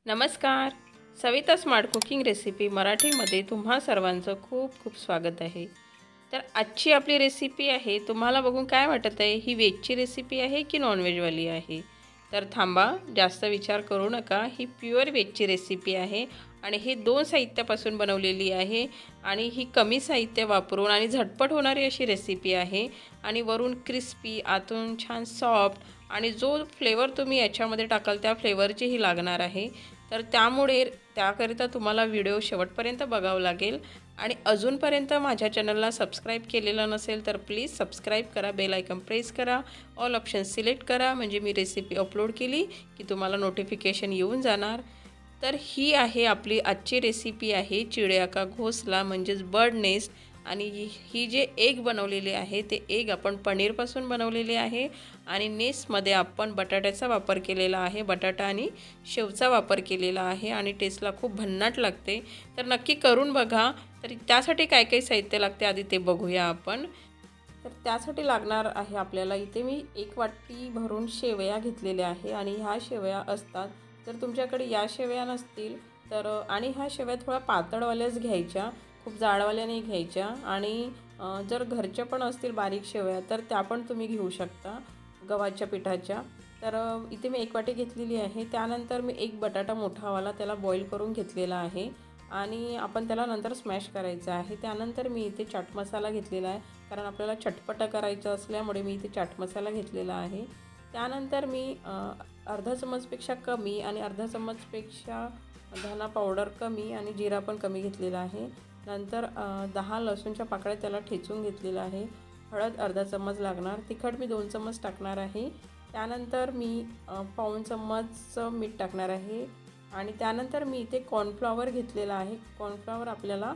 नमस्कार. Savita smart cooking recipe मराठीमध्ये तुम्हा सर्वांचं खूप खूप स्वागत आहे. तर आजची आपली रेसिपी आहे, तुम्हाला बघून काय वाटत आहे, ही व्हेजची रेसिपी आहे की नॉनव्हेजवाली आहे? तर थांबा, जास्त विचार करू नका. ही प्युअर व्हेजची रेसिपी आहे आणि हे 2 साहित्यापासून बनवलेली आहे आणि ही कमी साहित्य वापरून आणि झटपट होणारी अशी रेसिपी आहे आणि वरून क्रिस्पी, आतून छान सॉफ्ट आणि जो फ्लेवर तुम्ही याच्यामध्ये टाकाल त्या फ्लेवरची ही लागणार आहे. तर त्यामुळे त्याकरिता तुम्हाला व्हिडिओ शेवटपर्यंत बघावं लागेल आणि अजूनपर्यंत माझ्या चॅनलला सबस्क्राईब केलेलं नसेल तर प्लीज सबस्क्राईब करा, बेल आयकॉन प्रेस करा, ऑल ऑप्शन सिलेक्ट करा, म्हणजे मी रेसिपी अपलोड केली की तुम्हाला नोटिफिकेशन येऊन जाणार. तर ही आहे आपली आजची रेसिपी आहे चिड़िया का घोंसला म्हणजेच बर्ड नेस्ट. आणि ही जे एग बनवलेले आहे ते एग आपण पनीरपासून बनवलेले आहे आणि नेस्टमध्ये आपण बटाट्याचा वापर केलेला आहे, बटाटा आणि शेवचा वापर केलेला आहे आणि टेस्टला खूप भन्नाट लागते. तर नक्की करून बघा. तर त्यासाठी काय काय साहित्य लागते आधी ते बघूया आपण. तर त्यासाठी लागणार आहे आपल्याला, इथे मी 1 वाटी भरून शेवया घेतलेल्या आहे आणि ह्या शेवया असतात. जर तुमच्याकडे या शेवया नसतील तर आणि ह्या शेवया थोड्या पातळवाल्याच घ्यायच्या, खूप जाडवाल्या नाही घ्यायच्या. आणि जर घरच्या पण असतील बारीक शेवया तर त्या पण तुम्ही घेऊ शकता गव्हाच्या पिठाच्या. तर इथे मी 1 वाटी घेतलेली आहे. त्यानंतर मी 1 बटाटा मोठावाला त्याला बॉईल करून घेतलेला आहे आणि आपण त्याला नंतर स्मॅश करायचं आहे. त्यानंतर मी इथे चाट मसाला घेतलेला आहे, कारण आपल्याला चटपटं करायचं असल्यामुळे मी इथे चाट मसाला घेतलेला आहे. त्यानंतर मी अर्धा चम्मचपेक्षा कमी आणि अर्धा चम्मचपेक्षा धना पावडर कमी आणि जिरा पण कमी घेतलेला आहे. नंतर 10 लसूणच्या पाकळ्या त्याला ठेचून घेतलेला आहे. हळद अर्धा चम्मच लागणार, तिखट मी 2 चम्मच टाकणार आहे. त्यानंतर मी पाऊण चम्मच मीठ टाकणार आहे आणि त्यानंतर मी इथे कॉर्नफ्लॉवर घेतलेला आहे. कॉर्नफ्लॉवर आपल्याला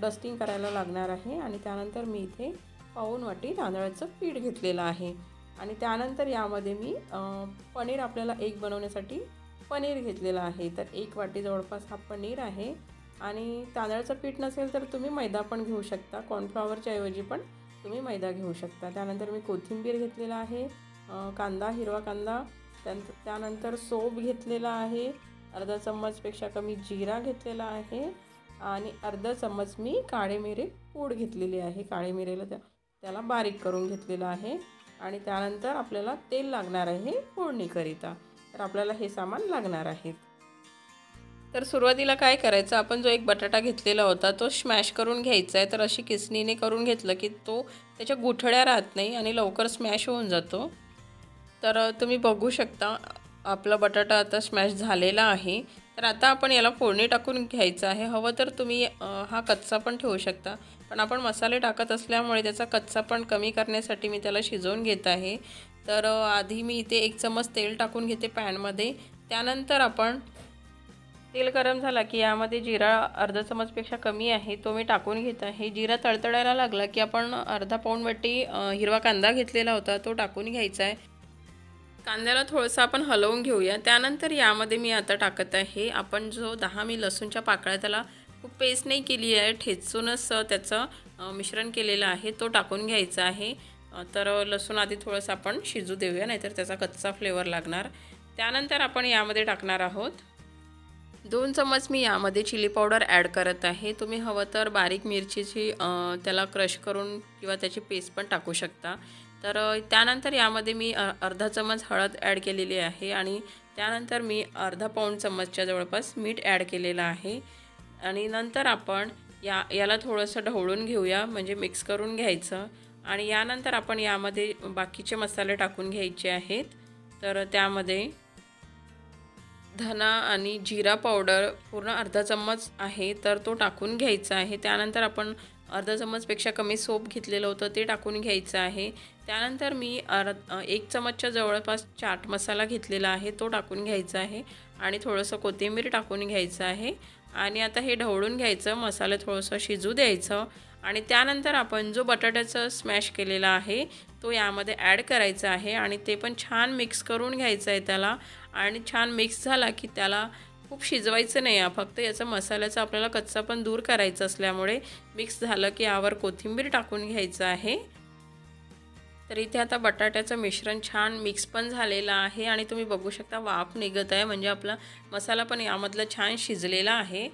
डस्टिंग करायला लागणार आहे आणि त्यानंतर मी इथे पाऊण वाटी तांदळाचं पीठ घेतलेलं आहे आणि त्यानंतर यामध्ये मी पनीर आपल्याला एग बनवण्यासाठी पनीर घेतलेला आहे. तर 1 वाटी जवळपास हा पनीर आहे आणि तांदळाचं पीठ नसेल तर तुम्ही मैदा पण घेऊ शकता, कॉर्नफ्लॉवरच्या ऐवजी पण तुम्ही मैदा घेऊ शकता. त्यानंतर मी कोथिंबीर घेतलेला आहे, कांदा, हिरवा कांदा, त्यानंतर सोप घेतलेला आहे, अर्धा चम्मचपेक्षा कमी जिरा घेतलेला आहे आणि अर्धा चम्मच मी काळे मिरे पूड घेतलेली आहे. काळे मिरेला त्याला बारीक करून घेतलेलं आहे आणि त्यानंतर आपल्याला तेल लागणार आहे फोडणीकरिता. तर आपल्याला हे सामान लागणार आहे. तर सुरुवातीला काय करायचं, आपण जो 1 बटाटा घेतलेला होता तो स्मॅश करून घ्यायचा आहे. तर अशी किसणीने करून घेतलं की तो त्याच्या गुठळ्या राहत नाही आणि लवकर स्मॅश होऊन जातो. तर तुम्ही बघू शकता आपला बटाटा आता स्मॅश झालेला आहे. तर आता आपण याला फोडणी टाकून घ्यायचं आहे. हवं तर तुम्ही हा कच्चा पण ठेवू शकता, पण आपण मसाले टाकत असल्यामुळे त्याचा कच्चा पण कमी करण्यासाठी मी त्याला शिजवून घेत आहे. तर आधी मी इथे 1 चम्मच तेल टाकून घेते पॅनमध्ये. त्यानंतर आपण तेल गरम झाला की यामध्ये जिरा अर्धा चम्मचपेक्षा कमी आहे तो मी टाकून घेत आहे. जिरा तळतळायला लागला की आपण अर्धा पाऊण वाटी हिरवा कांदा घेतलेला होता तो टाकून घ्यायचा आहे. कांद्याला थोडंसं आपण हलवून घेऊया. त्यानंतर यामध्ये मी आता टाकत आहे आपण जो 10 मी लसूणच्या पाकळ्या, त्याला खूप पेस्ट नाही केली आहे, ठेचूनच त्याचं मिश्रण केलेलं आहे, तो टाकून घ्यायचा आहे. तर लसूण आधी थोडंसं आपण शिजू देऊया, नाहीतर त्याचा कच्चा फ्लेवर लागणार. त्यानंतर आपण यामध्ये टाकणार आहोत 2 चम्मच मी यामध्ये चिली पावडर ॲड करत आहे. तुम्ही हवं तर बारीक मिरचीची त्याला क्रश करून किंवा त्याची पेस्ट पण टाकू शकता. तर त्यानंतर यामध्ये मी अर्धा चम्मच हळद ॲड केलेली आहे आणि त्यानंतर मी अर्धा पाऊण चम्मचच्या जवळपास मीठ ॲड केलेलं आहे आणि नंतर आपण याला थोडंसं ढवळून घेऊया, म्हणजे मिक्स करून घ्यायचं आणि यानंतर आपण यामध्ये बाकीचे मसाले टाकून घ्यायचे आहेत. तर त्यामध्ये धना आणि जिरा पावडर पूर्ण अर्धा चम्मच आहे तर तो टाकून घ्यायचा आहे. त्यानंतर आपण अर्धा चम्मचपेक्षा कमी सोप घेतलेलं होतं ते टाकून घ्यायचं आहे. त्यानंतर मी 1 चम्मचच्या जवळपास चाट मसाला घेतलेला आहे तो टाकून घ्यायचा आहे आणि थोडंसं कोथिंबीर टाकून घ्यायचं आहे आणि आता हे ढवळून घ्यायचं, मसाला थोडंसं शिजू द्यायचं आणि त्यानंतर आपण जो बटाट्याचं स्मॅश केलेला आहे तो यामध्ये ॲड करायचा आहे आणि ते पण छान मिक्स करून घ्यायचं आहे त्याला. आणि छान मिक्स झाला की त्याला खूप शिजवायचं नाही आहे, फक्त याचा मसाल्याचा आपल्याला कच्चा पण दूर करायचा असल्यामुळे मिक्स झालं की यावर कोथिंबीर टाकून घ्यायचं आहे तर इथे आता बटाट्याचं मिश्रण छान मिक्स पण झालेलं आहे आणि तुम्ही बघू शकता वाफ निघत आहे, म्हणजे आपला मसाला पण यामधला छान शिजलेला आहे।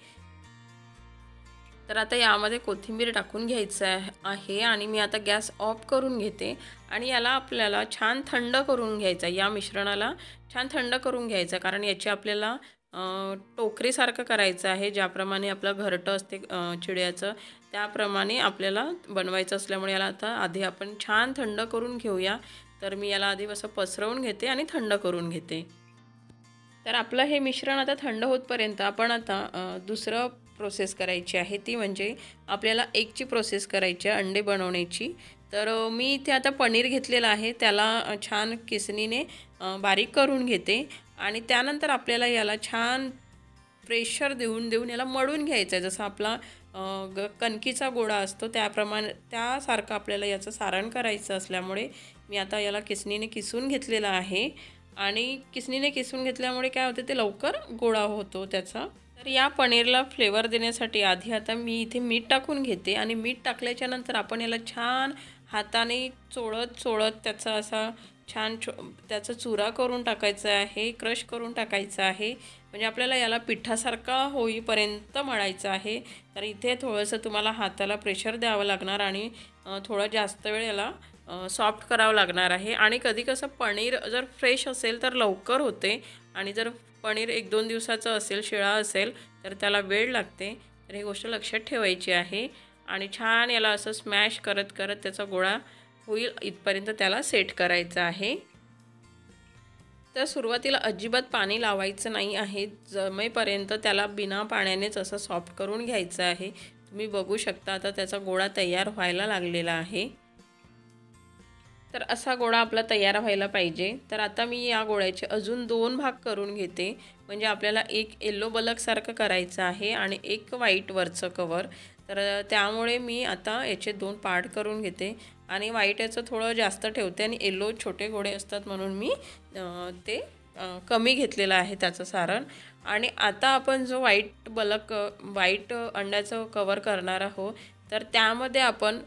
तर आता यामध्ये कोथिंबीर टाकून घ्यायचं आहे आणि मी आता गॅस ऑफ करून घेते आणि याला आपल्याला छान थंड करून घ्यायचं। या मिश्रणाला छान थंड करून घ्यायचं, कारण याची आपल्याला टोकरीसारखं करायचं आहे। ज्याप्रमाणे आपलं घरटं असते चिड्याचं, त्याप्रमाणे आपल्याला बनवायचं असल्यामुळे याला आता आधी आपण छान थंड करून घेऊया। तर मी याला आधी असं पसरवून घेते आणि थंड करून घेते। तर आपलं हे मिश्रण आता थंड होतपर्यंत आपण आता दुसरं प्रोसेस करायची आहे, ती म्हणजे आपल्याला एगची प्रोसेस करायची आहे, अंडे बनवण्याची। तर मी इथे आता पनीर घेतलेलं आहे, त्याला छान किसणीने बारीक करून घेते आणि त्यानंतर आपल्याला याला छान प्रेशर देऊन याला मळून घ्यायचं आहे। जसं आपला कणकीचा गोळा असतो त्याप्रमाणे त्यासारखं आपल्याला याचं सारण करायचं असल्यामुळे मी आता याला किसणीने किसून घेतलेलं आहे आणि किसणीने किसून घेतल्यामुळे काय होते, ते लवकर गोळा होतो त्याचा। तर या पनीरला फ्लेवर देण्यासाठी आधी आता मी इथे मीठ टाकून घेते आणि मीठ टाकल्याच्या नंतर आपण याला छान हाताने चोळत त्याचा असा छान त्याचा चुरा करून टाकायचा आहे, क्रश करून टाकायचा आहे, म्हणजे आपल्याला याला पिठासारखा होईपर्यंत मळायचं आहे। तर इथे थोडंसं तुम्हाला हाताला प्रेशर द्यावं लागणार आणि थोडं जास्त वेळ याला सॉफ्ट करावं लागणार आहे। आणि कधी कसं पनीर जर फ्रेश असेल तर लवकर होते आणि जर पनीर 1-2 दिवसाचं असेल, शिळा असेल, तर त्याला वेळ लागते। तर ही गोष्ट लक्षात ठेवायची आहे आणि छान याला असं स्मॅश करत त्याचा गोळा होईल इथपर्यंत त्याला सेट करायचं आहे। तर सुरुवातीला अजिबात पाणी लावायचं नाही आहे, जमेपर्यंत त्याला बिना पाण्यानेच असं सॉफ्ट करून घ्यायचं आहे। तुम्ही बघू शकता आता त्याचा गोळा तयार व्हायला लागलेला आहे। तर असा गोळा आपला तयार व्हायला पाहिजे। तर आता मी या गोळ्याचे अजून 2 भाग करून घेते, म्हणजे आपल्याला एक येलो बलकसारखं करायचं आहे आणि एक व्हाईट वरचं कवर। तर त्यामुळे मी आता याचे 2 पार्ट करून घेते आणि व्हाईट याचं थोडं जास्त ठेवते आणि येलो छोटे गोळे असतात म्हणून मी ते कमी घेतलेलं आहे त्याचं सारण। आणि आता आपण जो व्हाईट अंड्याचं कवर करणार आहोत, तर त्यामध्ये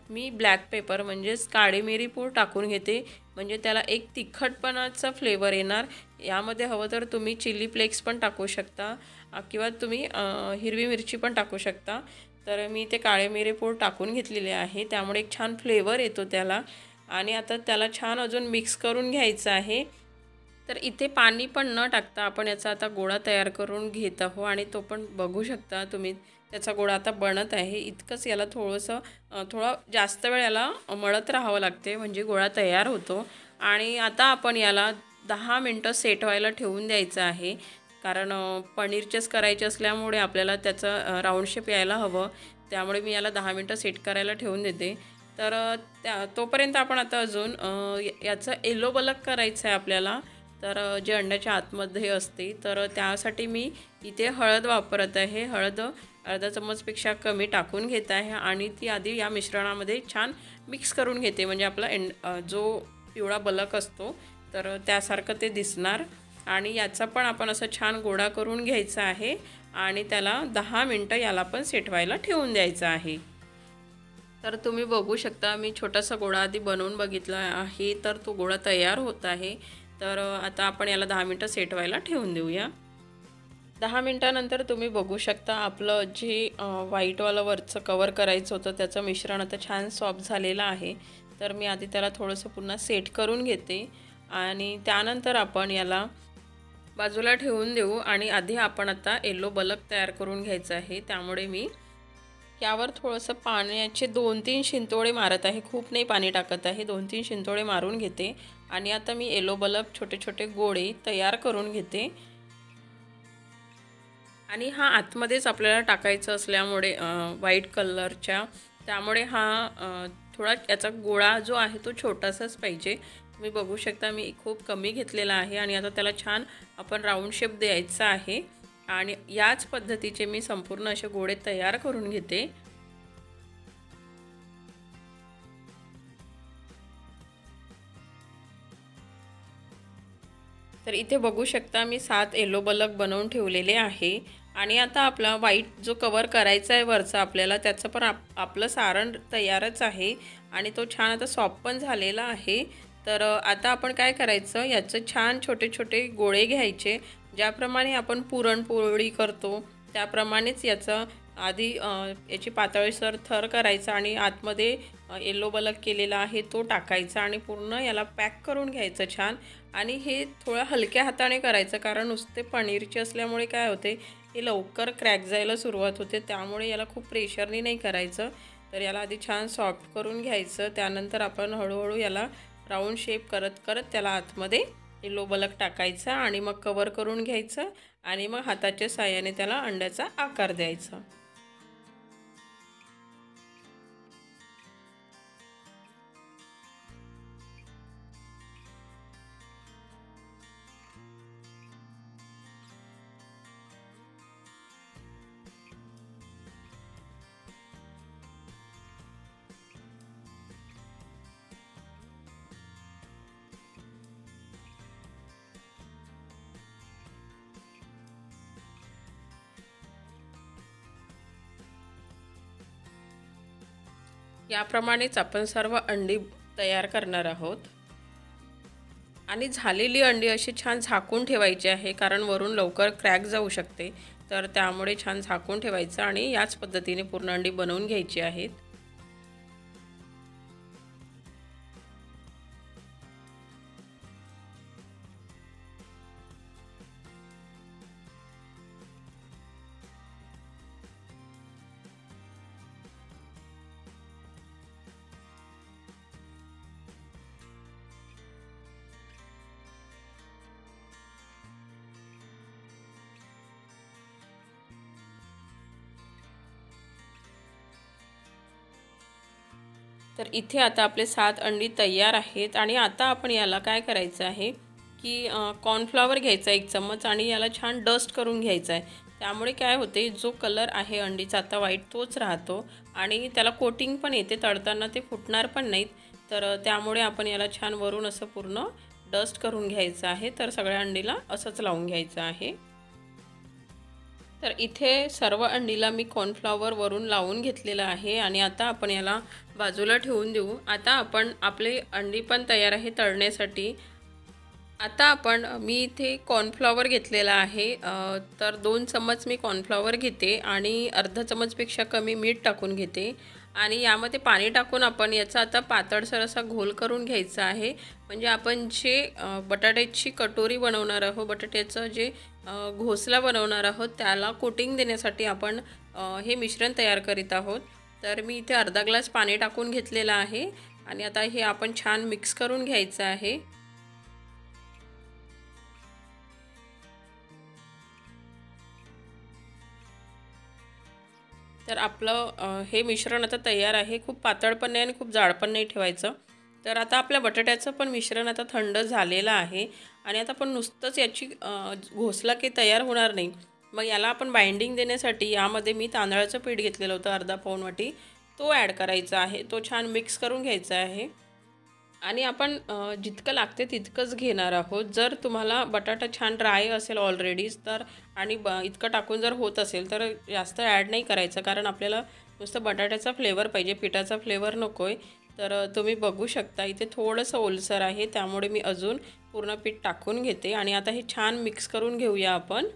मी ब्लॅक पेपर म्हणजेच काळी मिरी पूड टाकून घेते, म्हणजे त्याला एक तिखटपणाचा फ्लेवर येणार। यामध्ये हवं तर तुम्ही चिली फ्लेक्स पण टाकू शकता किंवा तुम्ही हिरवी मिरची पण टाकू शकता। तर मी ते काळे मिरी पूड टाकून घेतलेले आहे, त्यामुळे एक छान फ्लेवर येतो त्याला। आणि आता त्याला छान अजून मिक्स करून घ्यायचं आहे। तर इथे पाणी पण न टाकता आपण याचा आता गोळा तयार करून घेत आहोत आणि तो पण बघू शकता तुम्ही, त्याचा गोळा आता बनत आहे। इतकंच याला थोडं जास्त वेळ याला मळत राहावं लागते, म्हणजे गोळा तयार होतो। आणि आता आपण याला 10 मिनटं सेट व्हायला ठेवून द्यायचं आहे, कारण पनीरचेच करायचे असल्यामुळे आपल्याला त्याचं राऊंड शेप यायला हवं, त्यामुळे मी याला 10 मिनटं सेट करायला ठेवून देते। तर तोपर्यंत आपण आता अजून याचं येलो बलक करायचं आहे आपल्याला। तर जे अंड्याच्या आतमध्ये असते, तर त्यासाठी मी इथे हळद वापरत आहे। हळद अर्धा चम्मचपेक्षा कमी टाकून घेत आहे आणि ती आधी या मिश्रणामध्ये छान मिक्स करून घेते, म्हणजे आपला जो पिवळा बलक असतो तर त्यासारखं ते दिसणार। आणि याचा पण आपण असं छान गोळा करून घ्यायचा आहे आणि त्याला 10 मिनटं याला पण सेट व्हायला ठेवून द्यायचं आहे। तर तुम्ही बघू शकता मी छोटासा गोळा आधी बनवून बघितला आहे, तर तो गोळा तयार होत आहे। तर आता आपण याला 10 मिनटं सेट व्हायला ठेवून देऊया। 10 मिनटानंतर तुम्ही बघू शकता आपलं जे व्हाईटवालं वरचं कवर करायचं होतं त्याचं मिश्रण आता छान सॉफ्ट झालेलं आहे। तर मी आधी त्याला थोडंसं पुन्हा सेट करून घेते आणि त्यानंतर आपण याला बाजूला ठेवून देऊ आणि आधी आपण आता येलो बलक तयार करून घ्यायचं आहे, त्यामुळे मी यावर थोडंसं पाण्याचे 2-3 शिंतोडे मारत आहे, खूप नाही पाणी टाकत आहे, 2-3 शिंतोडे मारून घेते आणि आता मी येलो बल्ब छोटे छोटे गोळे तयार करून घेते। आणि हा आतमध्येच आपल्याला टाकायचं असल्यामुळे व्हाईट कलरच्या, त्यामुळे हा थोडा याचा गोळा जो आहे तो छोटासाच पाहिजे। तुम्ही बघू शकता मी खूप कमी घेतलेला आहे आणि आता त्याला छान आपण राऊंड शेप द्यायचा आहे आणि याच पद्धतीचे मी संपूर्ण असे गोळे तयार करून घेते। तर तर इथे बघू शकता मी 7 येलो बलक बनवून ठेवलेले आहे आणि आता आपला व्हाईट जो कवर करायचा आहे वरचा आपल्याला त्याचं पण आपलं सारण तयारच आहे आणि तो छान आता सॉफ्ट पण झालेला आहे। तर आता आपण काय करायचं, याचं छान छोटे छोटे गोळे घ्यायचे। ज्याप्रमाणे आपण पुरणपोळी करतो त्याप्रमाणेच याचं आधी याची पातळसर थर करायचा आणि आतमध्ये येलो बलक केलेला आहे तो टाकायचा आणि पूर्ण याला पॅक करून घ्यायचं छान। आणि हे थोडं हलक्या हाताने करायचं कारण नुसते पनीरचे असल्यामुळे काय होते, हे लवकर क्रॅक जायला सुरुवात होते, त्यामुळे याला खूप प्रेशरने नाही करायचं। तर याला आधी छान सॉफ्ट करून घ्यायचं, त्यानंतर आपण हळूहळू याला राऊंड शेप करत करत त्याला आतमध्ये येलो बलक टाकायचा आणि मग कवर करून घ्यायचं आणि मग हाताच्या साहाय्याने त्याला अंड्याचा आकार द्यायचा। याप्रमाणेच आपण सर्व अंडी तयार करणार आहोत आणि झालेली अंडी अशी छान झाकून ठेवायची आहे कारण वरून लवकर क्रॅक जाऊ शकते, तर त्यामुळे छान झाकून ठेवायचं आणि याच पद्धतीने पूर्ण अंडी बनवून घ्यायची आहेत। तर इथे आता आपले 7 अंडी तयार आहेत आणि आता आपण याला काय करायचं आहे की कॉर्नफ्लॉवर घ्यायचा 1 चम्मच आणि याला छान डस्ट करून घ्यायचा आहे। त्यामुळे काय होते, जो कलर आहे अंडीचा आता व्हाईट तोच राहतो आणि त्याला कोटिंग पण येते, तळताना ते फुटणार पण नाहीत। तर त्यामुळे आपण याला छान वरून असं पूर्ण डस्ट करून घ्यायचं आहे। तर सगळ्या अंडीला असंच लावून घ्यायचं आहे। तर इथे सर्व अंडीला मी कॉर्नफ्लॉवर वरून लावून घेतलेला आहे आणि आता आपण याला बाजूला ठेवून देऊ। आता आपण आपले अंडी पण तयार आहे तळण्यासाठी। आता मी इथे कॉर्नफ्लॉवर घेतलेला आहे, तर 2 चम्मच मी कॉर्नफ्लॉवर घेते आणि अर्धा चम्मचपेक्षा कमी मीठ टाकून घेते आणि यामध्ये पाणी टाकून आपण याचा आता पातळसर असा घोल करून घ्यायचा आहे। म्हणजे आपण जे बटाट्याची कटोरी बनवणार आहोत, बटाट्याचं जे घोसला बनवणार आहोत त्याला कोटिंग देण्यासाठी आपण हे मिश्रण तयार करीत आहोत। तर मी इथे अर्धा ग्लास पाणी टाकून घेतलेला आहे आणि आता हे आपण छान मिक्स करून घ्यायचं आहे। तर आपलं हे मिश्रण आता तयार आहे। खूप पातळ पण नाही आणि खूप जाड पण नाही ठेवायचं। तर आता आपल्या बटाट्याचं पण मिश्रण आता थंड झालेलं आहे आणि आता आपण नुसतंच याची घोसला की तयार होणार नाही। मग याला आपण बाइंडिंग देण्यासाठी यामध्ये मी तांदळाचं पीठ घेतलेलं होतं अर्धा पाऊण वाटी, तो ॲड करायचा आहे। तो छान मिक्स करून घ्यायचा आहे आणि आपण जितकं लागते तितकंच घेणार आहोत। जर तुम्हाला बटाटा छान ड्राय असेल ऑलरेडीच तर आणि इतकं टाकून जर होत असेल तर जास्त ॲड नाही करायचं, कारण आपल्याला नुसतं बटाट्याचा फ्लेवर पाहिजे, पिठाचा फ्लेवर नको आहे। तर तुम्ही बघू शकता इथे थोडंसं ओलसर आहे, त्यामुळे मी अजून पूर्ण पीठ टाकून घेते आणि आता हे छान मिक्स करून घेऊया आपण।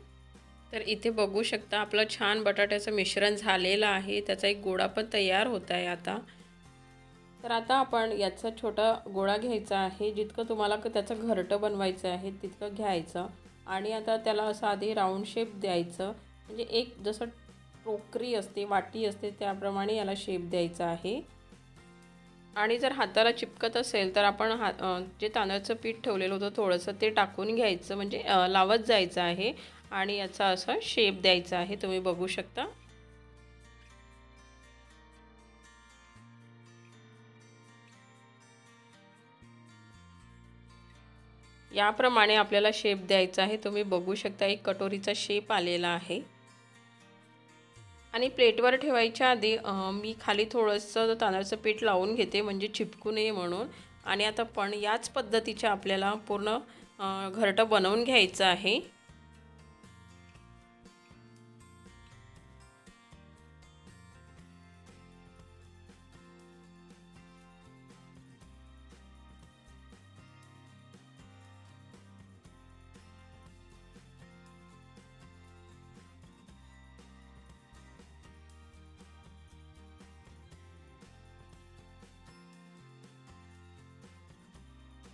तर इथे बघू शकता आपलं छान बटाट्याचं मिश्रण झालेलं आहे, त्याचा एक गोळा पण तयार होत आहे आता। तर आता आपण याचा छोटा गोळा घ्यायचा आहे, जितकं तुम्हाला त्याचं घरटं बनवायचं आहे तितकं घ्यायचं आणि आता त्याला असं आधी राऊंड शेप द्यायचं, म्हणजे एक जसं टोकरी असते वाटी असते त्याप्रमाणे याला शेप द्यायचा आहे। आणि जर हाताला चिपकत असेल तर आपण जे तांदळाचं पीठ ठेवलेलं होतं थोडंसं ते टाकून घ्यायचं, म्हणजे लावत जायचं आहे आणि याचा असा शेप द्यायचा आहे, तुम्ही बघू शकता। याप्रमाणे आपल्याला शेप द्यायचा आहे, तुम्ही बघू शकता एक कटोरीचा शेप आलेला आहे। आणि प्लेटवर ठेवायच्या आधी मी खाली थोडंसं तांदळाचं पीठ लावून घेते म्हणजे चिपकू नये म्हणून। आणि आता पण याच पद्धतीच्या आपल्याला पूर्ण घरटं बनवून घ्यायचं आहे।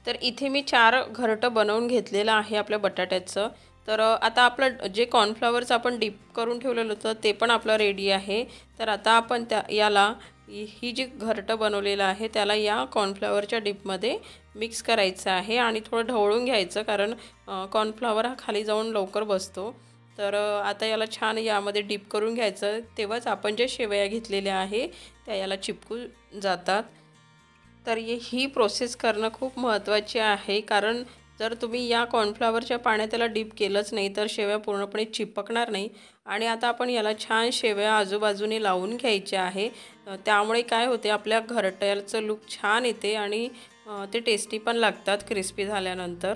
तर इथे मी 4 घरटं बनवून घेतलेलं आहे आपल्या बटाट्याचं। तर आता आपलं जे कॉर्नफ्लॉवरचं आपण डीप करून ठेवलेलं होतं ते पण आपलं रेडी आहे। तर आता आपण याला ही जी घरटं बनवलेलं आहे त्याला या कॉर्नफ्लॉवरच्या डीपमध्ये मिक्स करायचं आहे आणि थोडं ढवळून घ्यायचं, कारण कॉर्नफ्लॉवर हा खाली जाऊन लवकर बसतो। तर आता याला छान यामध्ये डीप करून घ्यायचं, तेव्हाच आपण जे शेवया घेतलेल्या आहे त्या याला चिपकून जातात। तर ही प्रोसेस करणं खूप महत्त्वाची आहे, कारण जर तुम्ही या कॉर्नफ्लॉवरच्या पाण्यात त्याला डीप केलंच नाही तर शेवया पूर्णपणे चिपकणार नाही। आणि आता आपण याला छान शेवया आजूबाजूने लावून घ्यायचे आहे, त्यामुळे काय होते आपल्या घरट्याचं लुक छान येते आणि ते टेस्टी पण लागतात क्रिस्पी झाल्यानंतर।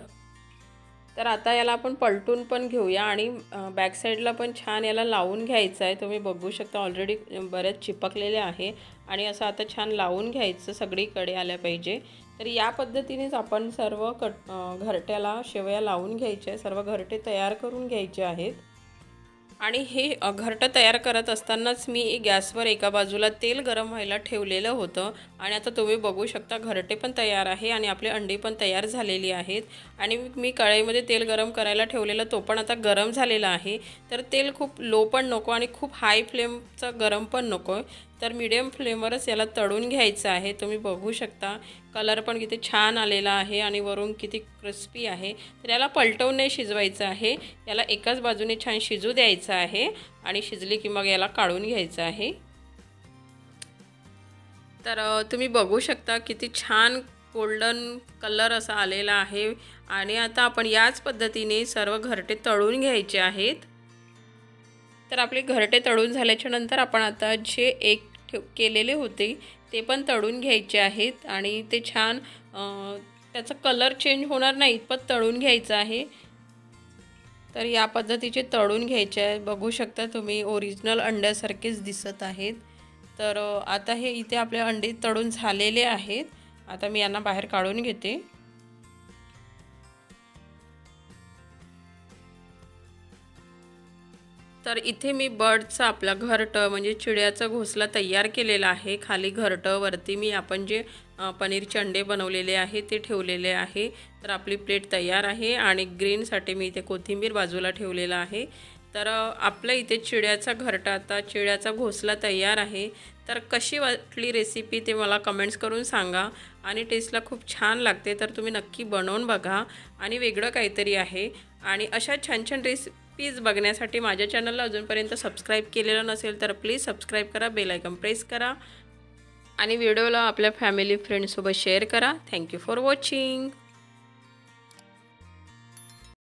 तर आता याला आपण पलटून पण घेऊया आणि बॅक साईडला पण छान याला लावून घ्यायचं आहे। तुम्ही बघू शकता ऑलरेडी बरेच चिपकलेले आहे आणि असं आता छान लावून घ्यायचं, सगळीकडे आल्या पाहिजे। तर या पद्धतीनेच आपण सर्व घरट्याला शेवया लावून घ्यायच्या, सर्व घरटे तयार करून घ्यायचे आहेत। आणि हे घरटं तयार करत असतानाच मी गॅसवर एका बाजूला तेल गरम व्हायला ठेवलेलं होतं आणि आता तुम्ही बघू शकता घरटे पण तयार आहे आणि आपले अंडे पण तयार झालेली आहेत। आणि मी कढईमध्ये तेल गरम करायला ठेवलेलं तो पण आता गरम झालेला आहे। तर तेल खूप लो पण नको आणि खूप हाय फ्लेमचं गरम पण नको, तर मीडियम फ्लेमवरच याला तळून घ्यायचं आहे। तुम्ही बघू शकता कलर पण किती छान आलेला आहे आणि वरून किती क्रिस्पी आहे। तर याला पलटवून नाही शिजवायचं आहे, याला एकाच बाजूने छान शिजू द्यायचं आहे आणि शिजली की मग याला काढून घ्यायचं आहे। तर तुम्ही बघू शकता किती छान गोल्डन कलर असा आलेला आहे आणि आता आपण याच पद्धतीने सर्व घरटे तळून घ्यायचे आहेत। तर आपले घरटे तळून झाल्याच्या नंतर आपण आता जे केलेले होते ते पण तळून घ्यायचे आहेत आणि ते छान त्याचा कलर चेंज होणार नाही इतपत तळून घ्यायचं आहे। तर या पद्धतीचे तळून घ्यायचे आहे, बघू शकता तुम्ही ओरिजिनल अंड्यासारखेच दिसत आहेत। तर आता हे इथे आपले अंडे तळून झालेले आहेत, आता मी यांना बाहेर काढून घेते। तर इथे मी बर्डचा आपला घरटं म्हणजे चिड्याचा घोंसला तयार केलेला आहे। खाली घरटं, वरती मी आपण जे पनीरचे अंडे बनवलेले आहे ते ठेवलेले आहे। तर आपली प्लेट तयार आहे आणि ग्रीनसाठी मी इथे कोथिंबीर बाजूला ठेवलेला आहे। तर आपल्या इथे चिड्याचा घरटा, आता चिड्याचा घोंसला तयार आहे। तर कशी वाटली रेसिपी ते मला कमेंट्स करून सांगा आणि टेस्टला खूप छान लागते, तर तुम्ही नक्की बनवून बघा आणि वेगळं काहीतरी आहे। आणि अशा छान छान रेसिपीज बघण्यासाठी माझ्या चॅनलला अजूनपर्यंत सबस्क्राईब केलेलं नसेल तर प्लीज सबस्क्राईब करा, बेल आयकॉन प्रेस करा आणि व्हिडिओला आपल्या फॅमिली फ्रेंड्ससोबत शेअर करा। Thank you for watching.